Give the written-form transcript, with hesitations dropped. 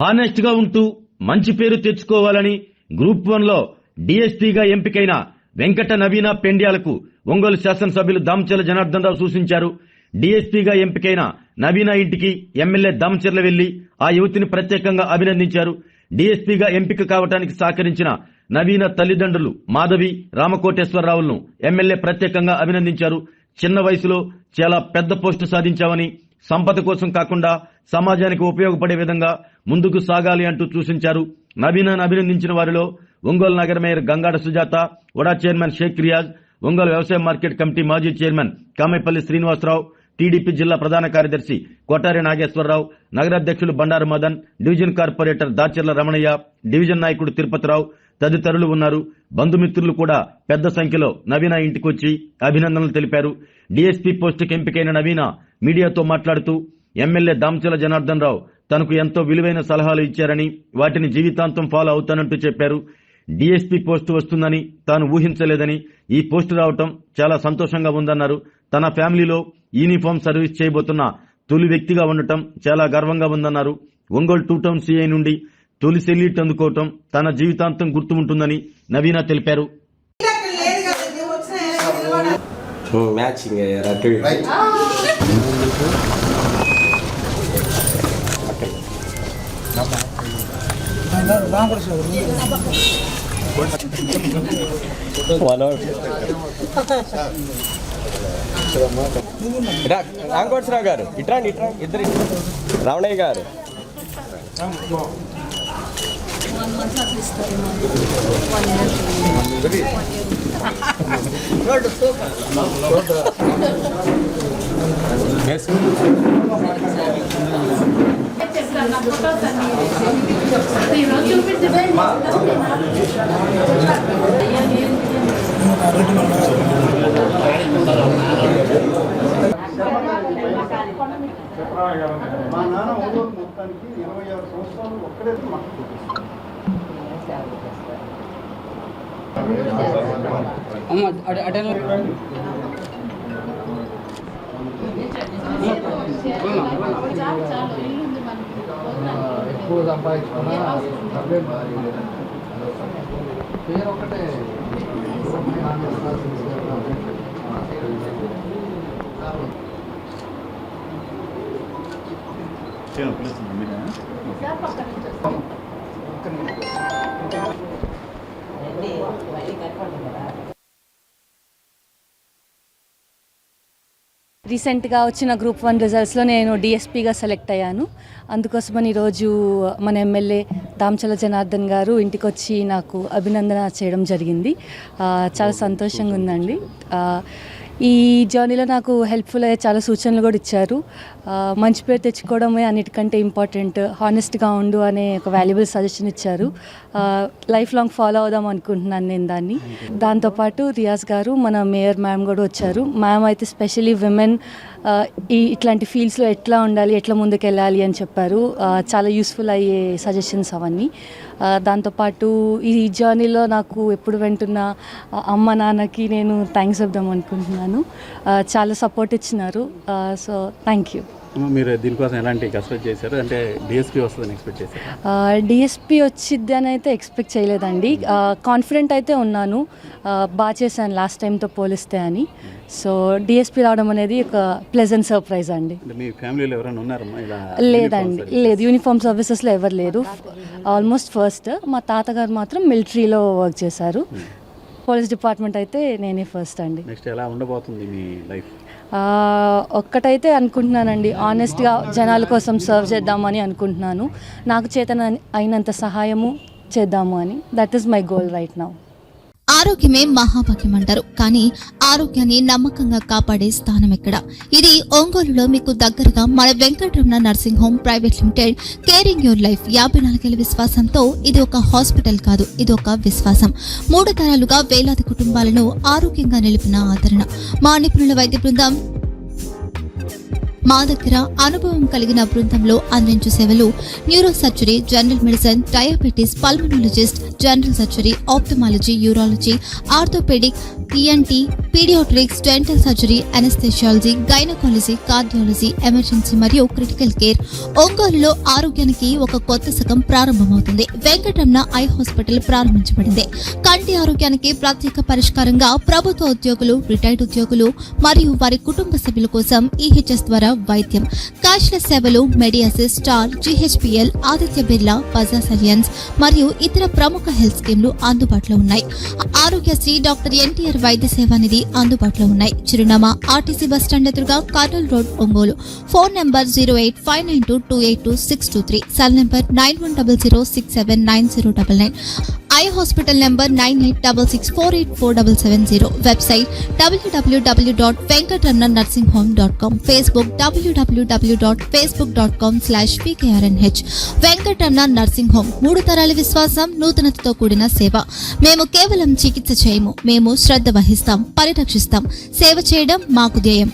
Honest గా ఉంటూ మంచి పేరు తెచ్చుకోవాలని గ్రూప్ 1లో డీఎస్పీగా ఎంపికైన వెంకట నవీన పెండ్యాలకు ఒంగోలు శాసనసభ్యులు దామచర్ల జనార్దన్ రావు సూచించారు. డీఎస్పీగా ఎంపికైన నవీన ఇంటికి ఎమ్మెల్యే దామచర్ల వెళ్లి ఆ యువతిని ప్రత్యేకంగా అభినందించారు. డీఎస్పీగా ఎంపిక కావడానికి సహకరించిన నవీన తల్లిదండ్రులు మాధవి, రామకోటేశ్వరరావులను ఎమ్మెల్యే ప్రత్యేకంగా అభినందించారు. చిన్న వయసులో చాలా పెద్ద పోస్టు సాధించామని, సంపద కోసం కాకుండా సమాజానికి ఉపయోగపడే విధంగా ముందుకు సాగాలి అంటూ సూచించారు. నవీనను అభినందించిన వారిలో ఒంగోలు నగర మేయర్ గంగాడ సుజాత, వడా చైర్మన్ షేక్ రియాజ్, ఒంగోలు వ్యవసాయ మార్కెట్ కమిటీ మాజీ చైర్మన్ కామెపల్లి శ్రీనివాసరావు, టీడీపీ జిల్లా ప్రధాన కార్యదర్శి కోటారి నాగేశ్వరరావు, నగరాధ్యక్షులు Bandaru Madan, division corporator Dacharla Ramanaiah, division నాయకుడు తిరుపతిరావు తదితరులు ఉన్నారు. బంధుమిత్రులు కూడా పెద్ద సంఖ్యలో నవీన ఇంటికొచ్చి అభినందనలు తెలిపారు. డీఎస్పీ పోస్టుకు ఎంపికైన నవీన మీడియాతో మాట్లాడుతూ ఎమ్మెల్యే దామచర్ల జనార్దన్ రావు తనకు ఎంతో విలువైన సలహాలు ఇచ్చారని, వాటిని జీవితాంతం ఫాలో అవుతానంటూ చెప్పారు. డీఎస్పీ పోస్టు వస్తుందని తాను ఊహించలేదని, ఈ పోస్టు రావటం చాలా సంతోషంగా ఉందన్నారు. తన ఫ్యామిలీలో యూనిఫామ్ సర్వీస్ చేయబోతున్న తొలి వ్యక్తిగా ఉండటం చాలా గర్వంగా ఉందన్నారు. ఒంగోలు 2 టౌన్ సీఐ నుండి తొలి సెల్యూట్ అందుకోవటం తన జీవితాంతం గుర్తు ఉంటుందని నవీన తెలిపారు. రాంకోట్సరావు గారు ఇట్రాండి, ఇద్దరు రావణయ్య గారు మా నాన్న ఒంగోలు మొత్తానికి 26 సంవత్సరాలు ఒక్కడే ఎక్కువ సంపాదించుకున్నా పేరు ఒకటే రీసెంట్గా వచ్చిన గ్రూప్ 1 రిజల్ట్స్లో నేను డిఎస్పీగా సెలెక్ట్ అయ్యాను. అందుకోసమని ఈరోజు మన ఎమ్మెల్యే దామచర్ల జనార్దన్ గారు ఇంటికి వచ్చి నాకు అభినందన చేయడం జరిగింది. చాలా సంతోషంగా ఉందండి. ఈ జర్నీలో నాకు హెల్ప్ఫుల్ అయ్యే చాలా సూచనలు కూడా ఇచ్చారు. మంచి పేరు తెచ్చుకోవడమే అన్నిటికంటే ఇంపార్టెంట్, హానెస్ట్గా ఉండు అనే ఒక వాల్యుబుల్ సజెషన్ ఇచ్చారు. లైఫ్ లాంగ్ ఫాలో అవుదాం అనుకుంటున్నాను నేను దాన్ని. దాంతోపాటు రియాజ్ గారు, మన మేయర్ మ్యామ్ కూడా వచ్చారు. మ్యామ్ అయితే స్పెషలీ విమెన్ ఇట్లాంటి ఫీల్డ్స్లో ఎట్లా ఉండాలి, ఎట్లా ముందుకు వెళ్ళాలి అని చెప్పారు. చాలా యూస్ఫుల్ అయ్యే సజెషన్స్ అవన్నీ. దాంతోపాటు ఈ జర్నీలో నాకు ఎప్పుడు వెంటున్న అమ్మ నాన్నకి నేను థ్యాంక్స్ చెప్దాం అనుకుంటున్నాను. చాలా సపోర్ట్ ఇచ్చినారు. So thank you. మీరు దీనికోసం ఎలాంటి ఎక్స్పెక్ట్ చేశారు? అంటే డిఎస్పీ వస్తుందని ఎక్స్పెక్ట్ చేశారు? డిఎస్పీ వచ్చిద్ది అని అయితే ఎక్స్పెక్ట్ చేయలేదండి. కాన్ఫిడెంట్ అయితే ఉన్నాను, బాగా చేశాను లాస్ట్ టైంతో పోలిస్తే అని. సో డిఎస్పీ రావడం అనేది ఒక ప్లెజెంట్ సర్ప్రైజ్ అండి. మీ ఫ్యామిలీలో ఎవరైనా ఉన్నారమ్మా ఇలా? లేదండి, లేదు. యూనిఫామ్ సర్వీసెస్లో ఎవరు లేరు. Almost first. మా తాతగారు మాత్రం మిలిటరీలో వర్క్ చేశారు. పోలీస్ డిపార్ట్మెంట్ అయితే నేనే ఫస్ట్ అండి. నెక్స్ట్ ఎలా ఉండబోతుంది మీ లైఫ్? ఒక్కటైతే అనుకుంటున్నానండి, ఆనెస్ట్గా జనాల కోసం సర్వ్ చేద్దామని అనుకుంటున్నాను. నాకు చేతన అయినంత సహాయము చేద్దాము అని. That is my goal right now. ఆరోగ్యమే మహాభాగ్యం అంటారు, కానీ ఆరోగ్యాన్ని నమ్మకంగా కాపాడే స్థానం ఎక్కడ? ఇది ఒంగోలులో మీకు దగ్గరగా మన Venkataramana nursing home private limited. Caring your life 54 ఏళ్ల విశ్వాసంతో ఇది ఒక హాస్పిటల్ కాదు, ఇది ఒక విశ్వాసం. 3 తరాలుగా వేలాది కుటుంబాలను ఆరోగ్యంగా నిలిపిన ఆదరణ. మా నిపుణుల వైద్య బృందం మా దగ్గర అనుభవం కలిగిన బృందంలో అందించే సేవలు neuro surgery, general medicine, diabetes, pulmonologist, general surgery, ophthalmology, urology, orthopaedic, ENT, paediatrics, dental surgery, anaesthesiology, gynaecology, cardiology, emergency మరియు క్రిటికల్ కేర్. ఒంగోలులో ఆరోగ్యానికి ఒక కొత్త శకం ప్రారంభమవుతుంది. వెంకటరమణ ఐ హాస్పిటల్ ప్రారంభించబడింది. కంటి ఆరోగ్యానికి ప్రత్యేక పరిష్కారంగా ప్రభుత్వ ఉద్యోగులు, రిటైర్డ్ ఉద్యోగులు మరియు వారి కుటుంబ సభ్యుల కోసం ఈహెచ్ఎస్ ద్వారా వైద్యం, క్యాష్లెస్ సేవలు, మెడియాసిస్, స్టార్, జీహెచ్పీఎల్, ఆదిత్య బిర్లా, బజాజ్ అలియన్స్ మరియు ఇతర ప్రముఖ హెల్త్ స్కీమ్లు అందుబాటులో ఉన్నాయి. ఆరోగ్యశ్రీ, డాక్టర్ ఎన్టీఆర్ వైద్య సేవా నిధి అందుబాటులో ఉన్నాయి. చిరునామా ఆర్టీసీ బస్టాండ్ ఎదురుగా, Kurnool road, Ongole. Phone number 08592282623, cell number 9100679099, eye hospital number 9866484770, website www.venkatramannursing.com, Facebook www.facebook.com/vkrnh. Venkataramana nursing home, 3 తరాల విశ్వాసం, నూతనతతో కూడిన సేవ. మేము కేవలం చికిత్స చేయము, మేము శ్రద్ధ వహిస్తాం, పరిరక్షిస్తాం. సేవ చేయడం మాకు ధ్యేయం.